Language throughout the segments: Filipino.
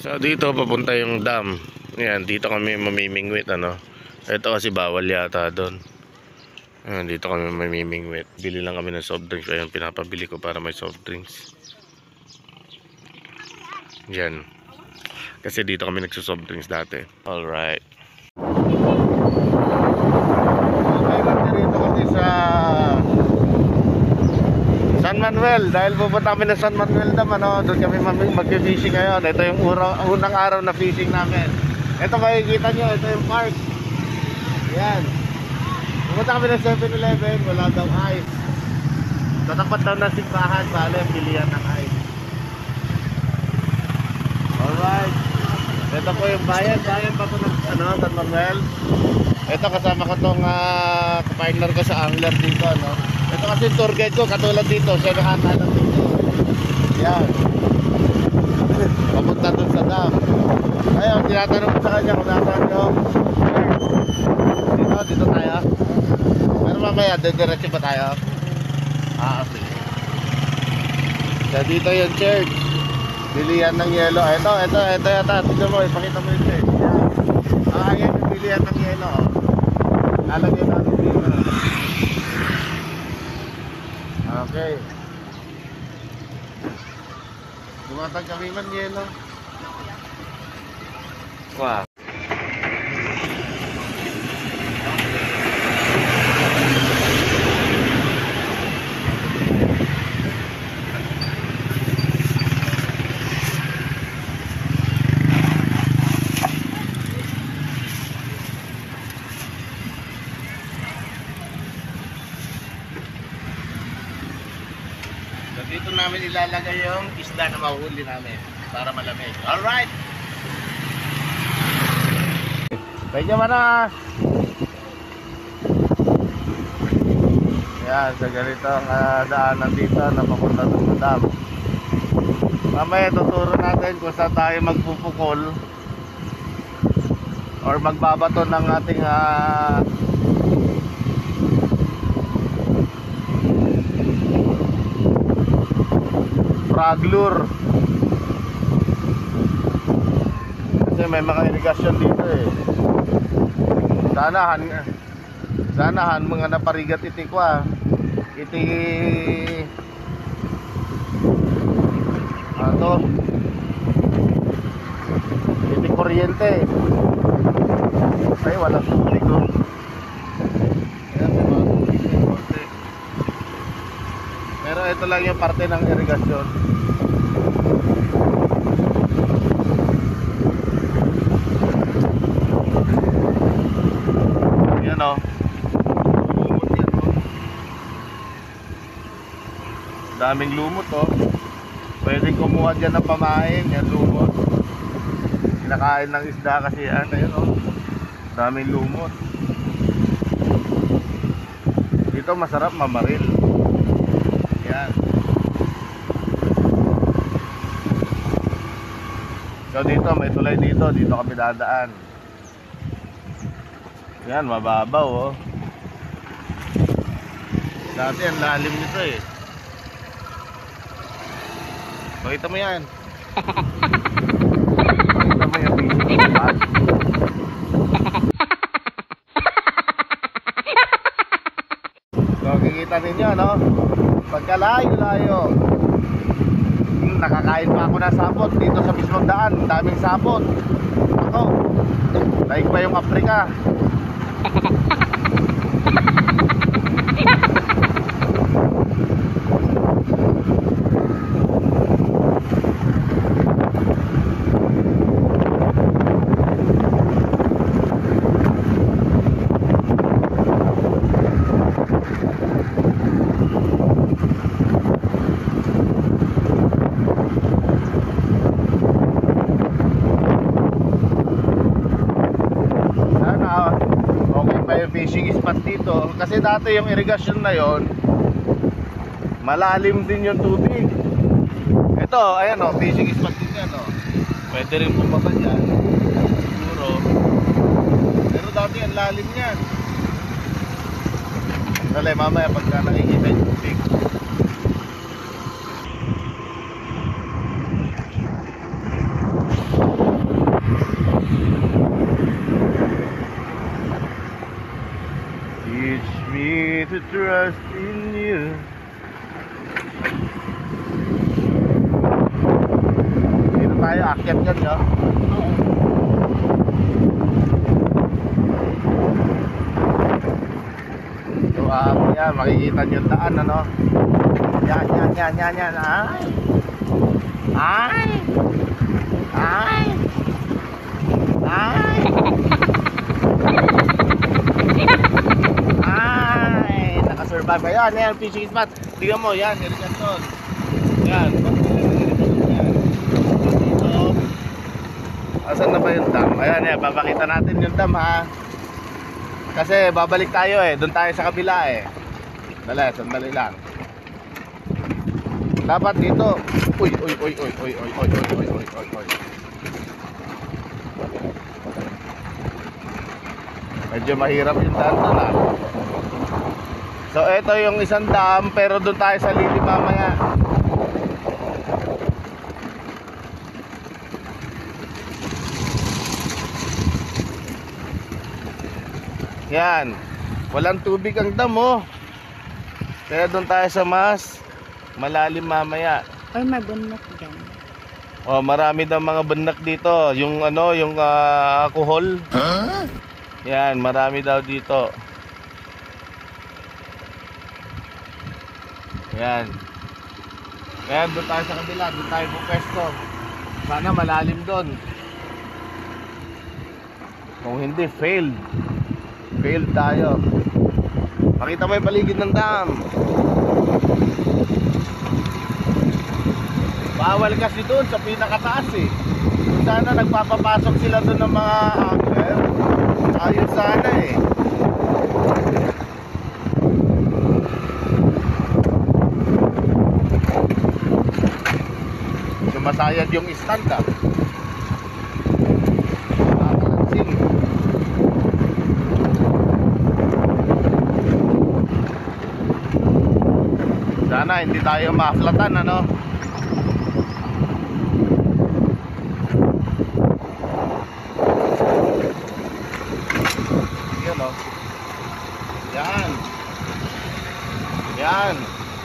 So dito papunta yung dam. Yan, dito kami mamimingwit ano. Ito kasi bawal yata doon. Ayan, dito kami mamimingwit. Bili lang kami ng soft drinks. Ayan, pinapabili ko para may soft drinks. Yan. Kasi dito kami nagsusoft drinks dati. Alright. Okay lang dito kasi sa San Manuel. Dahil pupunta kami ng San Manuel Dam ano. Doon kami mag-fishing ngayon. Ito yung unang araw na fishing namin. Ito makikita nyo. Ito yung park. Yan. Pumunta kami ng 7-Eleven. Wala daw ice. Tatapat daw ng simbahan. Bale, pilihan ng ice. Alright. Ito po yung bayan. Bayan pa po ng San Manuel. Ito kasama ko tong partner ko sa angler dito ano. Ito kasi tour guide ko katulad dito. Siya nakakalam dito. Yan. Papunta dun sa dam. Ayun, tinatanong ko sa kanya kung nasaan yung dito tayo. Pero mamaya, diretso pa tayo. Okay. So dito yung church. Bilihan ng yelo. Ito yata. Tignan mo, ipakita mo yung church. Ayan yung bilihan ng yelo. Lalagyan natin dito. Okay. Dumatag kami man yelo. Wow. Dito namin ilalagay yung isda na mahuli namin para malamig. Alright! Medyo mana! Yan, sa ganitong daanan dito na papunta sa dam. Mamaya tuturo natin kung saan tayo magpupukol or magbabato ng ating frog lure. Kasi may mga irigasyon dito eh. Sanahan mga naparigat iti kwa. Iti iti kuryente. Ay walang tubig oh. Ayan, may mga tubig ng konti. Pero ito lang yung parte ng irigasyon. Yan o. Lumot yan o. Daming lumot o. Pwedeng kumuha dyan ng pamain. Yan lumot. Kinakain ng isda kasi yan. Ayun o. Daming lumot. Dito masarap mamaril. Yan. So dito may tulay dito. Dito kami dadaan. Yan, mababaw oh. Dati ang lalim nito eh. Pakita mo yan. Pakita mo yung fishing spot. So kikita ninyo no. Pagkalayo-layo. Nakakain pa ako ng sapot dito sa mismong daan. Daming sapot. Ako. Daig pa yung Afrika. Fishing spot dito kasi dati yung irigasyon na yon malalim din yung tubig. Ito, ayan o, fishing spot din yan o. Pwede rin bumaba dyan siguro. Pero dati ang lalim yan. Dali, mamaya pagka nakikita yung tubig. trust in you. Dito tayo, akyat dyan, no? So, yan, makikita nyo yung daan, ano? Yan. Ay! Nakasurvive kayo. Yan, fishing spot. Tingnan mo, yan, irrigation. Yan. Dito. Asan na ba yung dam? Ayan, yan, papakita natin yung dam, ha. Kasi babalik tayo eh. Doon tayo sa kabila eh. Sandali lang. Dapat dito. Uy. Medyo mahirap yung daan na. So ito yung isang dam, pero doon tayo sa Lili mamaya. Yan. Walang tubig ang dam, oh. Kaya doon tayo sa mas malalim mamaya. Ay, may bunak dyan. Oh, marami daw mga bunak dito. Yung ano, yung alcohol. Huh? Yan, marami daw dito. Yan. Kaya doon tayo sa kabila, doon tayo pupwesto. Sana malalim doon. Kung hindi, failed. Failed tayo. Pakita mo yung paligid ng dam. Bawal kasi doon sa pinakataas eh. Sana nagpapapasok sila doon ng mga angler. Ayos sana eh. Sumasayad yung stand ah. Nakakalansing. Sana hindi tayo ma-flatan, ano?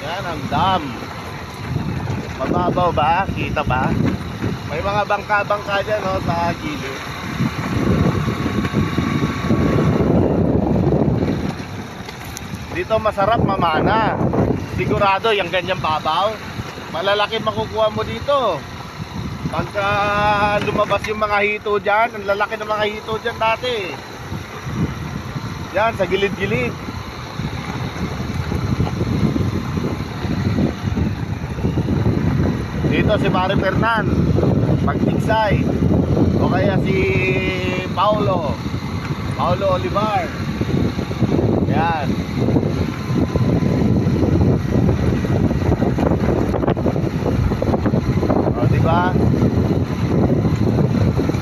Yan ang dam. Mababaw ba? Kita ba? May mga bangka-bangka dyan, no, sa gilid. Dito masarap mamana. Sigurado yung ganyang babaw, malalaki makukuha mo dito. Pagka lumabas yung mga hito dyan, ang lalaki ng mga hito dyan dati. Yan, sa gilid-gilid. Dito si Mari Fernan, Magtiksay. O kaya si Paulo Olivar. Yan. O, diba?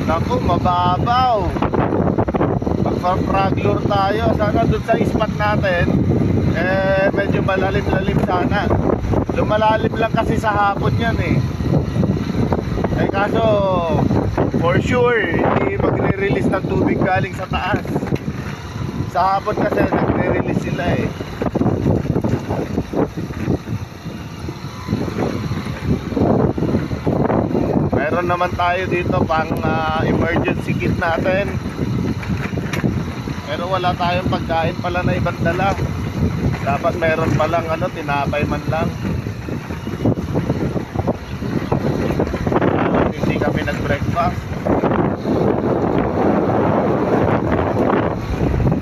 Naku, mababaw. Magpa-fraglure tayo. Sana dun sa spot natin, medyo malalim-lalim sana. Lumalalim lang kasi sa hapon yan eh. Kaso for sure hindi magre-release ng tubig galing sa taas. Sa hapon kasi nagre-release sila eh. Meron naman tayo dito pang emergency kit natin. Pero wala tayong pagkain pala na ibang dala. Dapat meron palang tinapay man lang. Hindi kami nag-breakfast.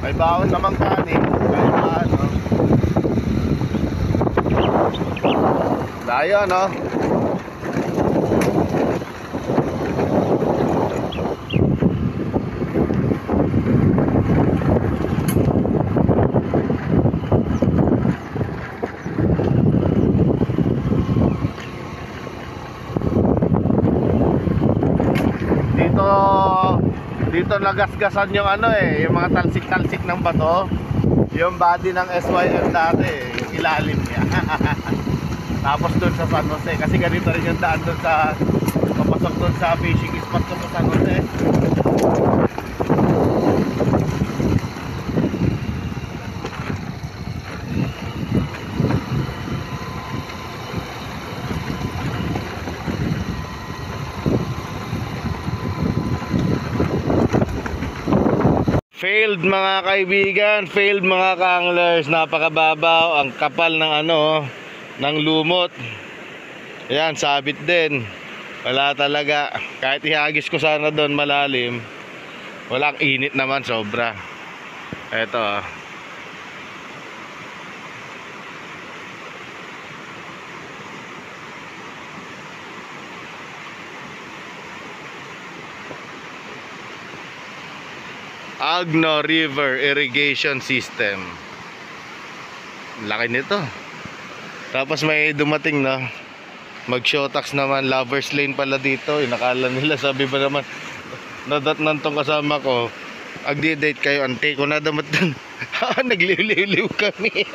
May baon namang kanin. May paano. Layo, no? Dito nagasgasan yung yung mga talsik-talsik ng bato. Yung body ng SYM dati, yung ilalim niya. Tapos doon sa San Jose, kasi ganito rin yung daan doon sa papasok doon sa fishing spot ko sa San Jose. Failed mga kaibigan, failed mga ka-anglers. Napakababaw, ang kapal ng ng lumot. Ayan, sabit din. Wala talaga. Kahit ihagis ko sana doon malalim, walang init naman, sobra. Eto Agno River Irrigation System. Laki nito. Tapos may dumating na mag-showtax naman, lovers lane pala dito. Inakala nila, sabi ba naman nadatnan tong kasama ko, agdi-date kayo, ante ko na damat dun. Nagliliw-liw kami.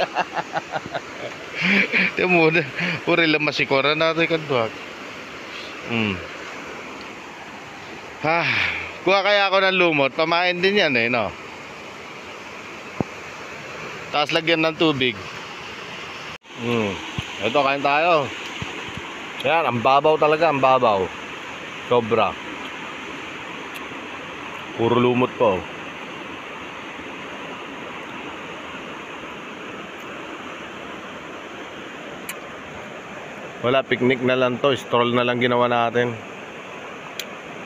Tiyo mo, puri lang masikora natin kanduak. Kuha kaya ako ng lumot, pamain din yan no. Tapos lagyan ng tubig. Ito, kain tayo. Yan, ang babaw talaga, ang babaw. Sobra. Puro lumot po. Wala, picnic na lang to. Stroll na lang ginawa natin.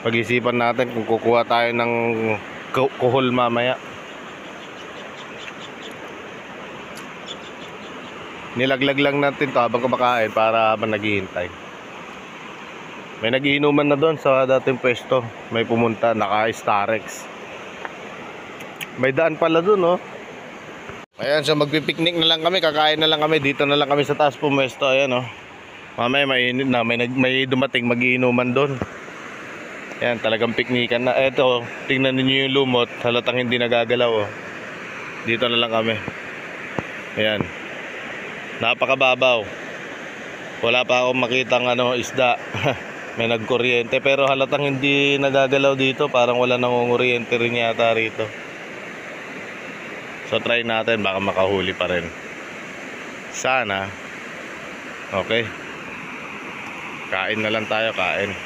Pag-isipan natin kung kukuha tayo ng kuhol mamaya. Nilaglag lang natin to habang kumakain para habang naghihintay. May nagiinuman na doon sa dating pwesto. May pumunta, naka-Starex. May daan pala doon Ayan, so magpipiknik na lang kami, kakain na lang kami. Dito na lang kami sa taas pumwesto. Ayan mamaya mainit na, may dumating magiinuman doon. Ayan, talagang piknikan na. Eto, tingnan niyo yung lumot, halatang hindi nagagalaw Dito na lang kami. Ayan. Napakababaw. Wala pa akong makitang isda. May nagkuryente pero halatang hindi nagagalaw dito, parang wala nangunguryente rin yata rito. So try natin, baka makahuli pa rin. Sana. Okay. Kain na lang tayo, kain.